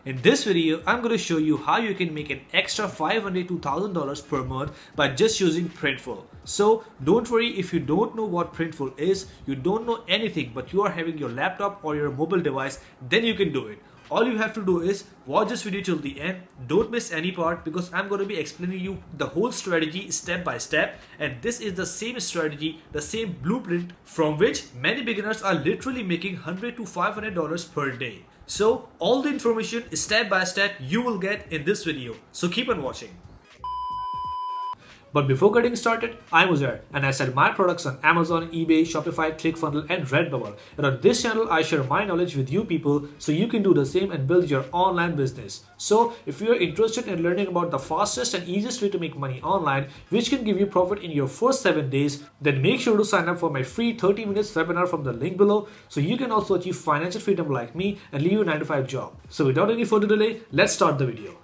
In this video, I'm going to show you how you can make an extra $500 to $1,000 per month by just using Printful. So don't worry if you don't know what Printful is, you don't know anything, but you are having your laptop or your mobile device, then you can do it. All you have to do is watch this video till the end. Don't miss any part because I'm going to be explaining you the whole strategy step by step, and this is the same strategy, the same blueprint from which many beginners are literally making $100 to $500 per day. So all the information step by step you will get in this video. So keep on watching. But before getting started, I'm Uzair and I sell my products on Amazon, eBay, Shopify, ClickFunnels and Redbubble. And on this channel, I share my knowledge with you people so you can do the same and build your online business. So if you're interested in learning about the fastest and easiest way to make money online, which can give you profit in your first 7 days, then make sure to sign up for my free 30 minutes webinar from the link below so you can also achieve financial freedom like me and leave your 9-to-5 job. So without any further delay, let's start the video.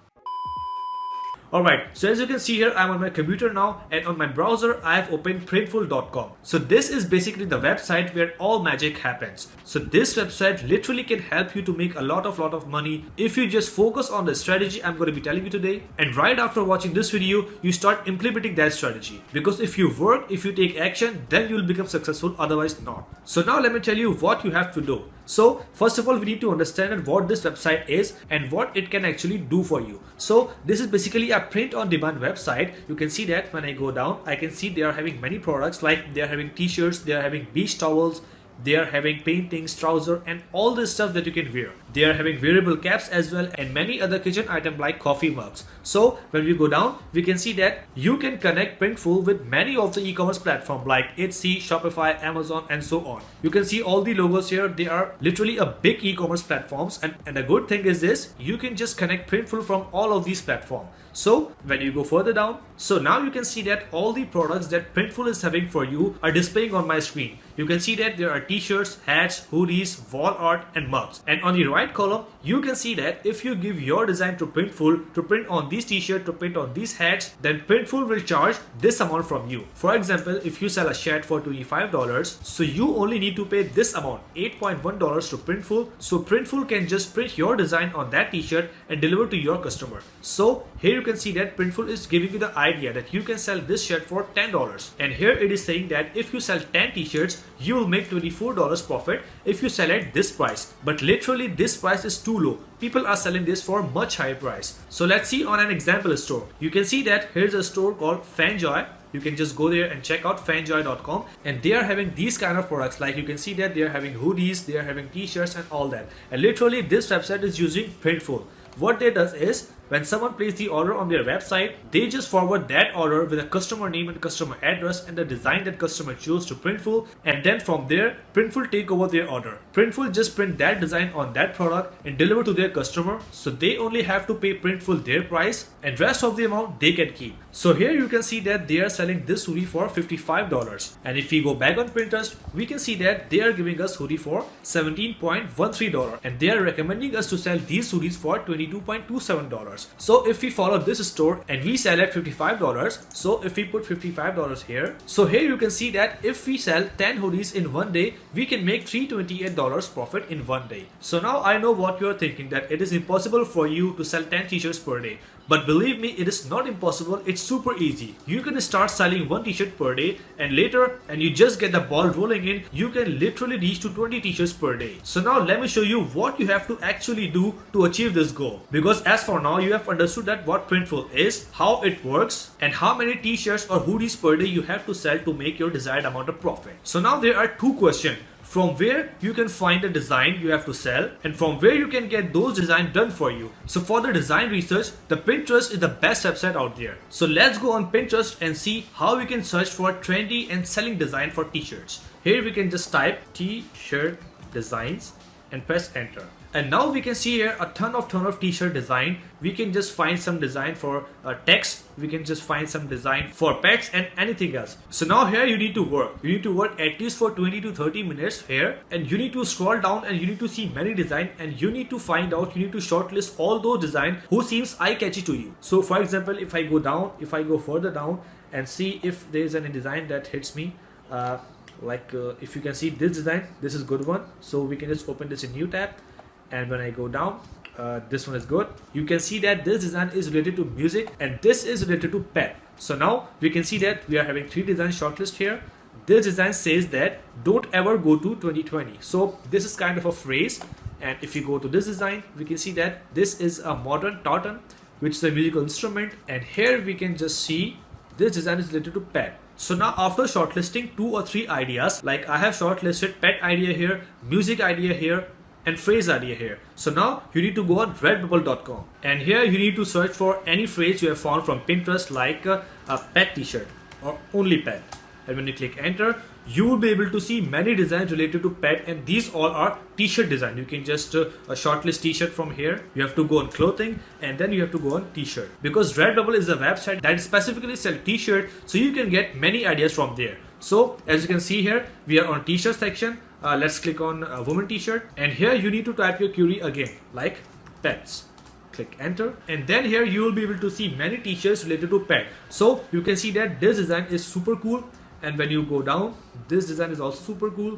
Alright, so as you can see here, I'm on my computer now, and on my browser I have opened printful.com. So this is basically the website where all magic happens. So this website literally can help you to make a lot of money if you just focus on the strategy I'm going to be telling you today, and right after watching this video you start implementing that strategy, because if you work, if you take action, then you will become successful, otherwise not. So now let me tell you what you have to do. So first of all, we need to understand what this website is and what it can actually do for you. So this is basically a print on demand website. You can see that when I go down, I can see they are having many products, like they are having t-shirts, they are having beach towels, they are having paintings, trousers and all this stuff that you can wear. They are having wearable caps as well and many other kitchen items like coffee mugs. So when we go down, we can see that you can connect Printful with many of the e-commerce platforms like Etsy, Shopify, Amazon and so on. You can see all the logos here. They are literally a big e-commerce platforms, and the good thing is this, you can just connect Printful from all of these platforms. So when you go further down, so now you can see that all the products that Printful is having for you are displaying on my screen. You can see that there are t-shirts, hats, hoodies, wall art and mugs. And on the right column, you can see that if you give your design to Printful to print on these t-shirts, to print on these hats, then Printful will charge this amount from you. For example, if you sell a shirt for $25, so you only need to pay this amount, $8.1 to Printful. So Printful can just print your design on that t-shirt and deliver to your customer. So here you can see that Printful is giving you the idea that you can sell this shirt for $10. And here it is saying that if you sell 10 t-shirts, you will make $24 profit if you sell at this price. But literally this price is too low. People are selling this for much higher price. So let's see on an example store. You can see that here's a store called Fanjoy. You can just go there and check out fanjoy.com, and they are having these kind of products. Like you can see that they are having hoodies, they are having t-shirts and all that. And literally this website is using Printful. What they does is, when someone places the order on their website, they just forward that order with a customer name and customer address and the design that customer chose to Printful, and then from there Printful take over their order. Printful just print that design on that product and deliver to their customer, so they only have to pay Printful their price and rest of the amount they can keep. So here you can see that they are selling this hoodie for $55, and if we go back on Pinterest, we can see that they are giving us hoodie for $17.13, and they are recommending us to sell these hoodies for $22.27. So if we follow this store and we sell at $55, so if we put $55 here, so here you can see that if we sell 10 hoodies in one day, we can make $328 profit in one day. So now I know what you are thinking, that it is impossible for you to sell 10 t-shirts per day. But believe me, it is not impossible, it's super easy. You can start selling one t-shirt per day, and later, and you just get the ball rolling in, you can literally reach to 20 t-shirts per day. So now let me show you what you have to actually do to achieve this goal. Because as for now, you have understood that what Printful is, how it works, and how many t-shirts or hoodies per day you have to sell to make your desired amount of profit. So now there are two questions. From where you can find a design you have to sell, and from where you can get those designs done for you. So for the design research, the Pinterest is the best website out there. So let's go on Pinterest and see how we can search for trendy and selling design for t-shirts. Here we can just type t-shirt designs and press enter. And now we can see here a ton of t-shirt design. We can just find some design for text. We can just find some design for pets and anything else. So now here you need to work. You need to work at least for 20 to 30 minutes here. And you need to scroll down and you need to see many designs. And you need to find out, you need to shortlist all those designs who seems eye-catchy to you. So for example, if I go down, if I go further down and see if there is any design that hits me. If you can see this design, this is good one. So we can just open this in new tab. And when I go down, This one is good. You can see that this design is related to music and this is related to pet. So now we can see that we are having 3 design shortlist here. This design says that don't ever go to 2020. So this is kind of a phrase, and if you go to this design, we can see that this is a modern tartan, which is a musical instrument, and here we can just see this design is related to pet. So now after shortlisting 2 or 3 ideas, like I have shortlisted pet idea here, music idea here, and phrase idea here. So now you need to go on redbubble.com, and here you need to search for any phrase you have found from Pinterest, like a pet t-shirt or only pet. And when you click enter, you will be able to see many designs related to pet, and these all are t-shirt design. You can just shortlist t-shirt from here. You have to go on clothing and then you have to go on t-shirt, because Redbubble is a website that specifically sells t-shirt, so you can get many ideas from there. So as you can see here, we are on t-shirt section. Let's click on woman t-shirt, and here you need to type your query again, like pets. Click enter, and then here you will be able to see many t-shirts related to pet. So you can see that this design is super cool. And when you go down, this design is also super cool.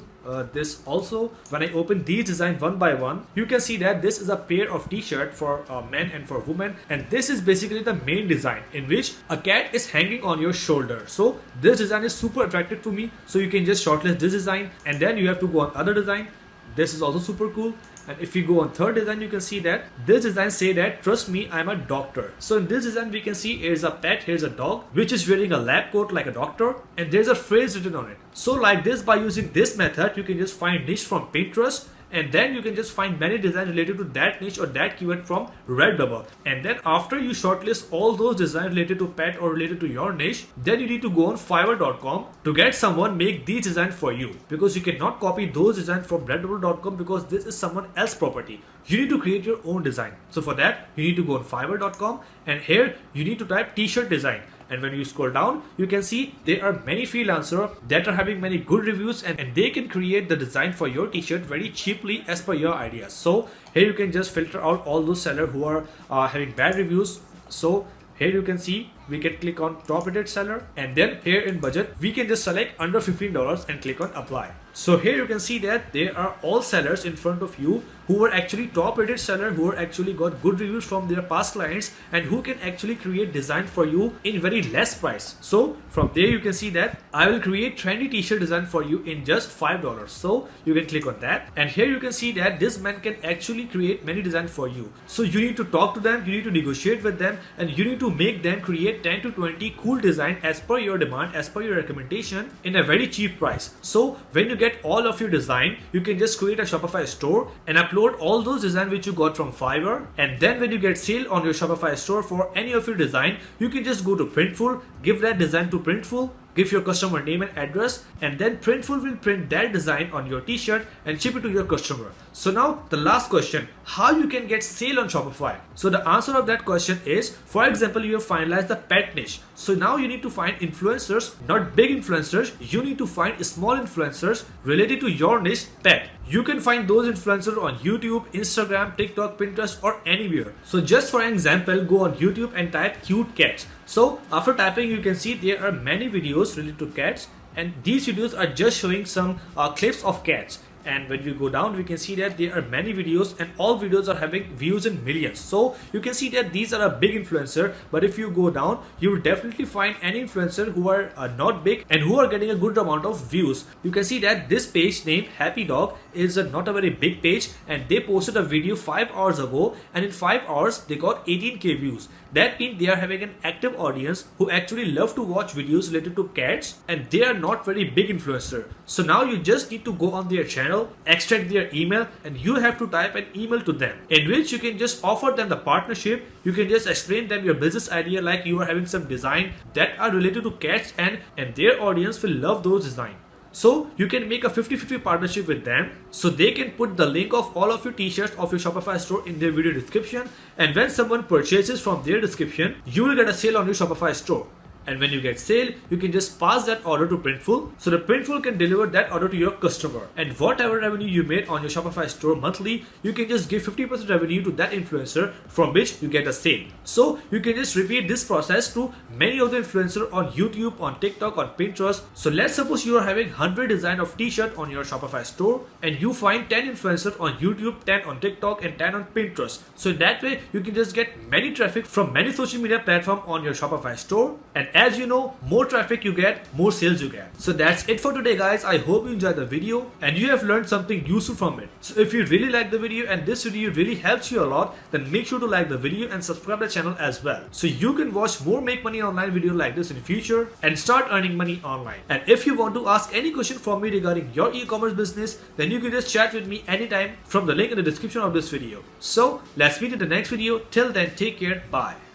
This also, when I open these designs one by one, you can see that this is a pair of t-shirt for men and for women, and this is basically the main design in which a cat is hanging on your shoulder. So this design is super attractive to me, so you can just shortlist this design, and then you have to go on other design. This is also super cool. And if you go on third design, you can see that this design say that trust me, I'm a doctor. So in this design we can see here's a pet, here's a dog which is wearing a lab coat like a doctor, and there's a phrase written on it. So like this, by using this method, you can just find niche from Pinterest, and then you can just find many designs related to that niche or that keyword from Redbubble. And then after you shortlist all those designs related to pet or related to your niche, then you need to go on Fiverr.com to get someone make these designs for you, because you cannot copy those designs from Redbubble.com, because this is someone else's property. You need to create your own design. So for that, you need to go on Fiverr.com, and here you need to type t-shirt design. And when you scroll down, you can see there are many freelancers that are having many good reviews, and they can create the design for your t-shirt very cheaply as per your ideas. So here you can just filter out all those sellers who are having bad reviews. So here you can see we can click on top rated seller, and then here in budget we can just select under $15 and click on apply. So here you can see that there are all sellers in front of you who are actually top rated seller, who are actually got good reviews from their past clients, and who can actually create design for you in very less price. So from there you can see that I will create trendy t-shirt design for you in just $5. So you can click on that, and here you can see that this man can actually create many designs for you. So you need to talk to them, you need to negotiate with them, and you need to make them create 10 to 20 cool design as per your demand, as per your recommendation, in a very cheap price. So when you get all of your design, you can just create a Shopify store and upload all those designs which you got from Fiverr, and then when you get sale on your Shopify store for any of your design, you can just go to Printful, give that design to Printful, give your customer name and address, and then Printful will print that design on your t-shirt and ship it to your customer. So now the last question, how you can get sale on Shopify? So the answer of that question is, for example, you have finalized the pet niche. So now you need to find influencers, not big influencers. You need to find small influencers related to your niche, pet. You can find those influencers on YouTube, Instagram, TikTok, Pinterest, or anywhere. So just for an example, go on YouTube and type cute cats. So after typing, you can see there are many videos related to cats, and these videos are just showing some clips of cats. And when we go down, we can see that there are many videos, and all videos are having views in millions. So you can see that these are a big influencer, but if you go down, you will definitely find any influencer who are not big and who are getting a good amount of views. You can see that this page named Happy Dog is not a very big page, and they posted a video 5 hours ago, and in 5 hours they got 18k views. That means they are having an active audience who actually love to watch videos related to cats, and they are not very big influencer. So now you just need to go on their channel, extract their email, and you have to type an email to them, in which you can just offer them the partnership. You can just explain them your business idea, like you are having some design that are related to cats, and their audience will love those designs. So you can make a 50-50 partnership with them, so they can put the link of all of your t-shirts of your Shopify store in their video description, and when someone purchases from their description, you will get a sale on your Shopify store. And when you get sale, you can just pass that order to Printful. So the Printful can deliver that order to your customer. And whatever revenue you made on your Shopify store monthly, you can just give 50% revenue to that influencer from which you get a sale. So you can just repeat this process to many of the influencers on YouTube, on TikTok, on Pinterest. So let's suppose you are having 100 design of t-shirt on your Shopify store and you find 10 influencers on YouTube, 10 on TikTok and 10 on Pinterest. So in that way you can just get many traffic from many social media platforms on your Shopify store. And as you know, more traffic you get, more sales you get. So that's it for today guys. I hope you enjoyed the video and you have learned something useful from it. So if you really like the video and this video really helps you a lot, then make sure to like the video and subscribe to the channel as well, so you can watch more make money online videos like this in the future and start earning money online. And if you want to ask any question from me regarding your e-commerce business, then you can just chat with me anytime from the link in the description of this video. So let's meet in the next video. Till then, take care. Bye.